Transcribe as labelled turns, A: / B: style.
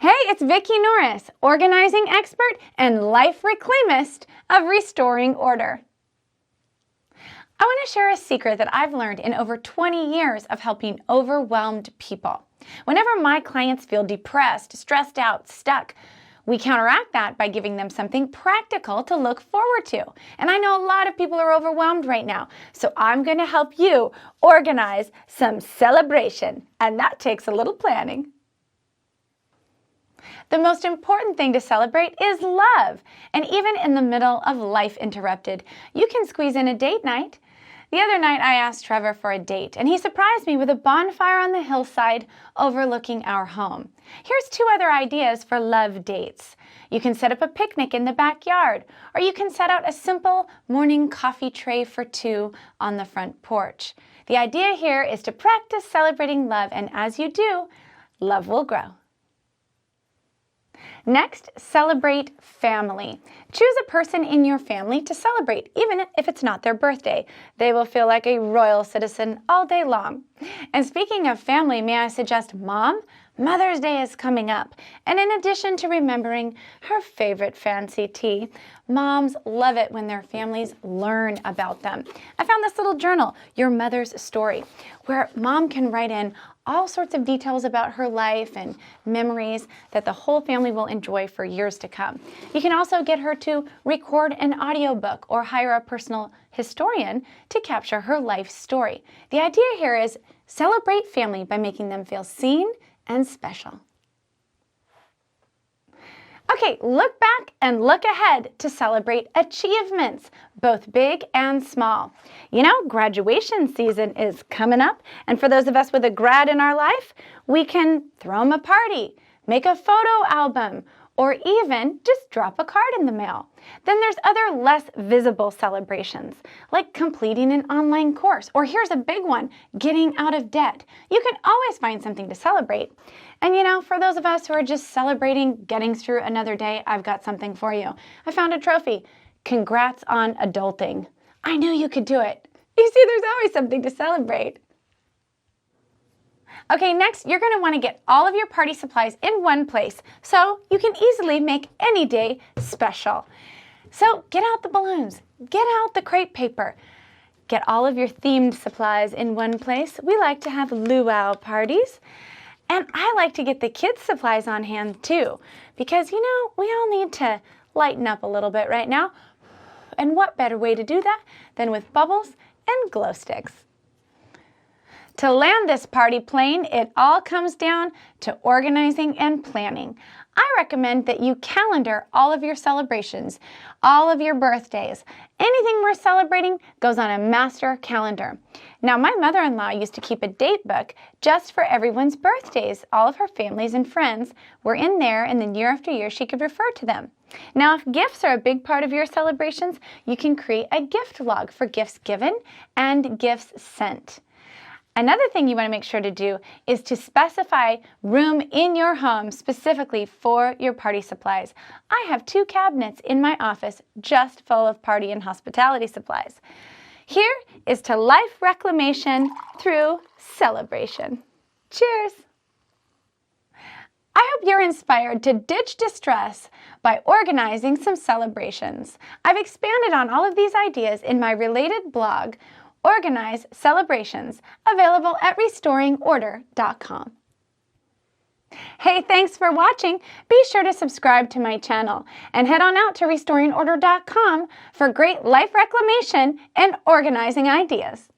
A: Hey, it's Vicki Norris, organizing expert and life reclaimist of Restoring Order. I want to share a secret that I've learned in over 20 years of helping overwhelmed people. Whenever my clients feel depressed, stressed out, stuck, we counteract that by giving them something practical to look forward to. And I know a lot of people are overwhelmed right now, so I'm going to help you organize some celebration, and that takes a little planning. The most important thing to celebrate is love. And even in the middle of life interrupted, you can squeeze in a date night. The other night I asked Trevor for a date, and he surprised me with a bonfire on the hillside overlooking our home. Here's 2 other ideas for love dates. You can set up a picnic in the backyard, or you can set out a simple morning coffee tray for 2 on the front porch. The idea here is to practice celebrating love, and as you do, love will grow. Next, celebrate family. Choose a person in your family to celebrate, even if it's not their birthday. They will feel like a royal citizen all day long. And speaking of family, may I suggest Mom? Mother's Day is coming up. And in addition to remembering her favorite fancy tea, moms love it when their families learn about them. I found this little journal, Your Mother's Story, where Mom can write in all sorts of details about her life and memories that the whole family will enjoy for years to come. You can also get her to record an audiobook or hire a personal historian to capture her life story. The idea here is celebrate family by making them feel seen and special. Okay, look back and look ahead to celebrate achievements, both big and small. You know, graduation season is coming up, and for those of us with a grad in our life, we can throw them a party, make a photo album, or even just drop a card in the mail. Then there's other less visible celebrations, like completing an online course, or here's a big one, getting out of debt. You can always find something to celebrate. And you know, for those of us who are just celebrating getting through another day, I've got something for you. I found a trophy. Congrats on adulting. I knew you could do it. You see, there's always something to celebrate. Okay, next, you're going to want to get all of your party supplies in one place so you can easily make any day special. So get out the balloons, get out the crepe paper, get all of your themed supplies in one place. We like to have luau parties. And I like to get the kids' supplies on hand too, because you know, we all need to lighten up a little bit right now. And what better way to do that than with bubbles and glow sticks? To land this party plane, it all comes down to organizing and planning. I recommend that you calendar all of your celebrations, all of your birthdays. Anything we're celebrating goes on a master calendar. Now, my mother-in-law used to keep a date book just for everyone's birthdays. All of her families and friends were in there, and then year after year she could refer to them. Now, if gifts are a big part of your celebrations, you can create a gift log for gifts given and gifts sent. Another thing you want to make sure to do is to specify room in your home specifically for your party supplies. I have 2 cabinets in my office just full of party and hospitality supplies. Here is to life reclamation through celebration. Cheers! I hope you're inspired to ditch distress by organizing some celebrations. I've expanded on all of these ideas in my related blog, Organize Celebrations, available at restoringorder.com. Hey, thanks for watching. Be sure to subscribe to my channel and head on out to restoringorder.com for great life reclamation and organizing ideas.